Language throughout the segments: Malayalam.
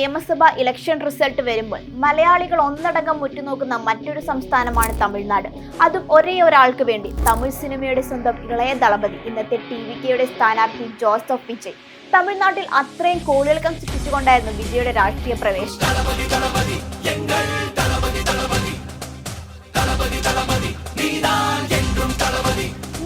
നിയമസഭാ ഇലക്ഷൻ റിസൾട്ട് വരുമ്പോൾ മലയാളികൾ ഒന്നടങ്കം ഉറ്റുനോക്കുന്ന മറ്റൊരു സംസ്ഥാനമാണ് തമിഴ്നാട്. അതും ഒരേ ഒരാൾക്ക് വേണ്ടി, തമിഴ് സിനിമയുടെ സ്വന്തം ഇളയ ദളപതി, ഇന്നത്തെ TVKയുടെ സ്ഥാനാർത്ഥി ജോസഫ് വിജയ്. തമിഴ്നാട്ടിൽ അത്രയും കോളിളക്കം സൃഷ്ടിച്ചുകൊണ്ടായിരുന്നു വിജയുടെ രാഷ്ട്രീയ പ്രവേശനം.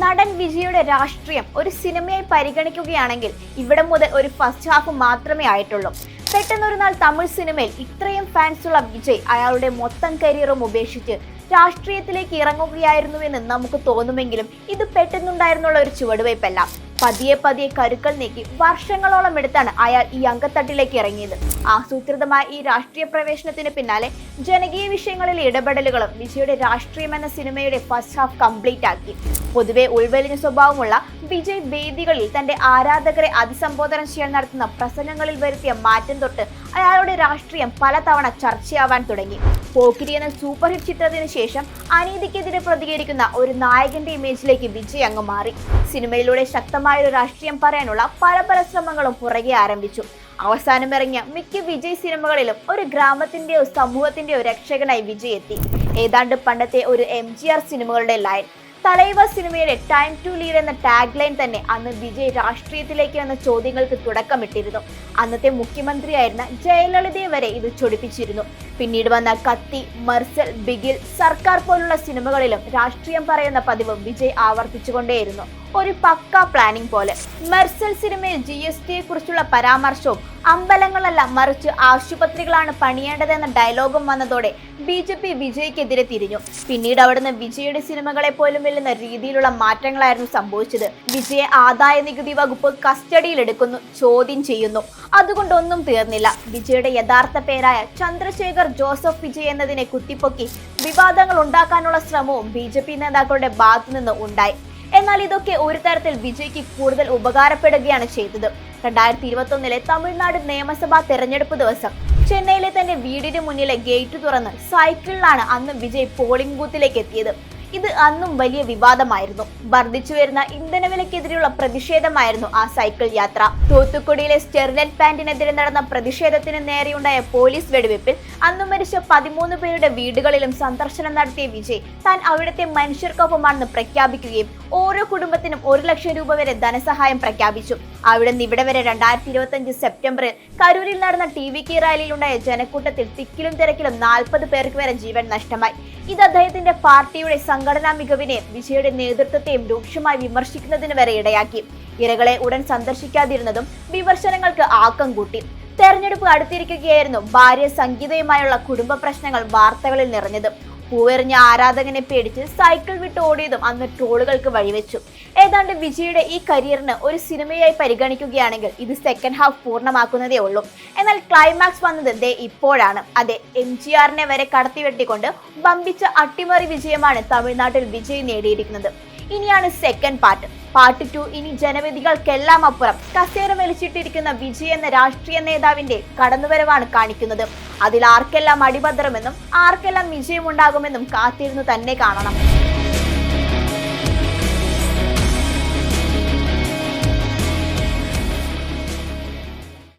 നടൻ വിജയുടെ രാഷ്ട്രീയം ഒരു സിനിമയായി പരിഗണിക്കുകയാണെങ്കിൽ ഇവിടെ മുതൽ ഒരു ഫസ്റ്റ് ഹാഫ് മാത്രമേ ആയിട്ടുള്ളൂ. പെട്ടെന്നൊരു നാൾ തമിഴ് സിനിമയിൽ ഇത്രയും ഫാൻസുള്ള വിജയ് അയാളുടെ മൊത്തം കരിയറും ഉപേക്ഷിച്ച് രാഷ്ട്രീയത്തിലേക്ക് ഇറങ്ങുകയായിരുന്നുവെന്ന് നമുക്ക് തോന്നുമെങ്കിലും ഇത് പെട്ടെന്നുണ്ടായിരുന്നുള്ള ഒരു ചുവടുവയ്പല്ല. പതിയെ കരുക്കൾ നീക്കി വർഷങ്ങളോളം എടുത്താണ് അയാൾ ഈ അങ്കത്തട്ടിലേക്ക് ഇറങ്ങിയത്. ആസൂത്രിതമായ ഈ രാഷ്ട്രീയ പ്രവേശനത്തിന് പിന്നാലെ ജനകീയ വിഷയങ്ങളിലെ ഇടപെടലുകളും വിജയുടെ രാഷ്ട്രീയം എന്ന സിനിമയുടെ ഫസ്റ്റ് ഹാഫ് കംപ്ലീറ്റ് ആക്കി. പൊതുവെ ഉൾവലിഞ്ഞ സ്വഭാവമുള്ള വിജയ് വേദികളിൽ തന്റെ ആരാധകരെ അഭിസംബോധന ചെയ്യാൻ നടത്തുന്ന പ്രസംഗങ്ങളിൽ വരുത്തിയ മാറ്റം തൊട്ട് അയാളുടെ രാഷ്ട്രീയം പലതവണ ചർച്ചയാവാൻ തുടങ്ങി. പോക്കിരി എന്ന സൂപ്പർ ഹിറ്റ് ചിത്രത്തിന് ശേഷം അനീതിക്കെതിരെ പ്രതികരിക്കുന്ന ഒരു നായകന്റെ ഇമേജിലേക്ക് വിജയ് അങ്ങ് മാറി. സിനിമയിലൂടെ ശക്തമായൊരു രാഷ്ട്രീയം പറയാനുള്ള പല ശ്രമങ്ങളും പുറകെ ആരംഭിച്ചു. അവസാനം ഇറങ്ങിയ മിക്ക വിജയ് സിനിമകളിലും ഒരു ഗ്രാമത്തിന്റെയോ സമൂഹത്തിന്റെയോ രക്ഷകനായി വിജയ് എത്തി. ഏതാണ്ട് പണ്ടത്തെ ഒരു MGR സിനിമകളുടെ ലൈൻ. തലൈവ സിനിമയുടെ ടൈം ടു ലീഡ് എന്ന ടാഗ് ലൈൻ തന്നെ അന്ന് വിജയ് രാഷ്ട്രീയത്തിലേക്ക് എന്ന ചോദ്യങ്ങൾക്ക് തുടക്കമിട്ടിരുന്നു. അന്നത്തെ മുഖ്യമന്ത്രിയായിരുന്ന ജയലളിതയെ വരെ ഇത് ചൊടിപ്പിച്ചിരുന്നു. പിന്നീട് വന്ന കത്തി, മെർസൽ, ബിഗിൽ, സർക്കാർ പോലുള്ള സിനിമകളിലും രാഷ്ട്രീയം പറയുന്ന പതിവ് വിജയ് ആവർത്തിച്ചുകൊണ്ടേയിരുന്നു, ഒരു പക്ക പ്ലാനിംഗ് പോലെ. മെർസൽ സിനിമയിൽ GSTയെ കുറിച്ചുള്ള പരാമർശവും അമ്പലങ്ങളല്ല മറിച്ച് ആശുപത്രികളാണ് പണിയേണ്ടതെന്ന ഡയലോഗും വന്നതോടെ BJP വിജയ്ക്കെതിരെ തിരിഞ്ഞു. പിന്നീട് അവിടുന്ന് വിജയുടെ സിനിമകളെ പോലും വെല്ലുന്ന രീതിയിലുള്ള മാറ്റങ്ങളായിരുന്നു സംഭവിച്ചത്. വിജയെ ആദായ നികുതി വകുപ്പ് കസ്റ്റഡിയിലെടുക്കുന്നു, ചോദ്യം ചെയ്യുന്നു. അതുകൊണ്ടൊന്നും തീർന്നില്ല. വിജയുടെ യഥാർത്ഥ പേരായ ചന്ദ്രശേഖർ ജോസഫ് വിജയ് എന്നതിനെ കുത്തിപ്പൊക്കി വിവാദങ്ങൾ ഉണ്ടാക്കാനുള്ള ശ്രമവും BJP നേതാക്കളുടെ ഭാഗത്തുനിന്ന് ഉണ്ടായി. എന്നാൽ ഇതൊക്കെ ഒരു തരത്തിൽ വിജയ്ക്ക് കൂടുതൽ ഉപകാരപ്പെടുകയാണ് ചെയ്തത്. 2021 തമിഴ്നാട് നിയമസഭാ തെരഞ്ഞെടുപ്പ് ദിവസം ചെന്നൈയിലെ തന്റെ വീടിന് മുന്നിലെ ഗേറ്റ് തുറന്ന് സൈക്കിളിലാണ് അന്ന് വിജയ് പോളിംഗ് ബൂത്തിലേക്ക് എത്തിയത്. ഇത് അന്നും വലിയ വിവാദമായിരുന്നു. വർദ്ധിച്ചു വരുന്ന ഇന്ധനവിലക്കെതിരെയുള്ള പ്രതിഷേധമായിരുന്നു ആ സൈക്കിൾ യാത്ര. തൂത്തുക്കുടിയിലെ സ്റ്റെർലൈറ്റ് പ്ലാന്റിനെതിരെ നടന്ന പ്രതിഷേധത്തിന് നേരെയുണ്ടായ പോലീസ് വെടിവെപ്പിൽ അന്ന് മരിച്ച 13 പേരുടെ വീടുകളിലും സന്ദർശനം നടത്തിയ വിജയ് താൻ അവിടുത്തെ മനുഷ്യർക്കൊപ്പമാണെന്ന് പ്രഖ്യാപിക്കുകയും ഓരോ കുടുംബത്തിനും 1 ലക്ഷം രൂപ വരെ ധനസഹായം പ്രഖ്യാപിച്ചു. അവിടെ നിന്ന് ഇവിടെ വരെ 2025 സെപ്റ്റംബറിൽ കരൂരിൽ നടന്ന TVK റാലിയിലുണ്ടായ ജനക്കൂട്ടത്തിൽ തിക്കിലും തിരക്കിലും 40 പേർക്ക് വരെ ജീവൻ നഷ്ടമായി. ഇത് അദ്ദേഹത്തിന്റെ പാർട്ടിയുടെ സംഘടനാ മികവിനെയും വിജയുടെ നേതൃത്വത്തെയും രൂക്ഷമായി വിമർശിക്കുന്നതിന് വരെ ഇടയാക്കി. ഇരകളെ ഉടൻ സന്ദർശിക്കാതിരുന്നതും വിമർശനങ്ങൾക്ക് ആക്കം കൂട്ടി. തെരഞ്ഞെടുപ്പ് അടുത്തിരിക്കുകയായിരുന്നു. ഭാര്യ സംഗീതയുമായുള്ള കുടുംബ പ്രശ്നങ്ങൾ വാർത്തകളിൽ നിറഞ്ഞത്. പൂവെറിഞ്ഞ ആരാധകനെ പേടിച്ച് സൈക്കിൾ വിട്ട് ഓടിയതും അന്ന് ട്രോളുകൾക്ക് വഴിവെച്ചു. ഏതാണ്ട് വിജയുടെ ഈ കരിയറിന് ഒരു സിനിമയായി പരിഗണിക്കുകയാണെങ്കിൽ ഇത് സെക്കൻഡ് ഹാഫ് പൂർണ്ണമാക്കുന്നതേ ഉള്ളൂ. എന്നാൽ ക്ലൈമാക്സ് വന്നത് ദേ ഇപ്പോഴാണ്. അതെ, MGRനെ വരെ കടത്തിവെട്ടിക്കൊണ്ട് വമ്പിച്ച അട്ടിമറി വിജയമാണ് തമിഴ്നാട്ടിൽ വിജയ് നേടിയിരിക്കുന്നത്. ഇനിയാണ് സെക്കൻഡ് പാർട്ട്. പാർട്ട് 2 ഇനി ജനവിധികൾക്കെല്ലാം അപ്പുറം കസേര വലിച്ചിട്ടിരിക്കുന്ന വിജയ് എന്ന രാഷ്ട്രീയ നേതാവിന്റെ കടന്നുവരവാണ് കാണിക്കുന്നത്. അതിൽ ആർക്കെല്ലാം അടിഭദ്രമെന്നും ആർക്കെല്ലാം വിജയമുണ്ടാകുമെന്നും കാത്തിരുന്നു തന്നെ കാണണം.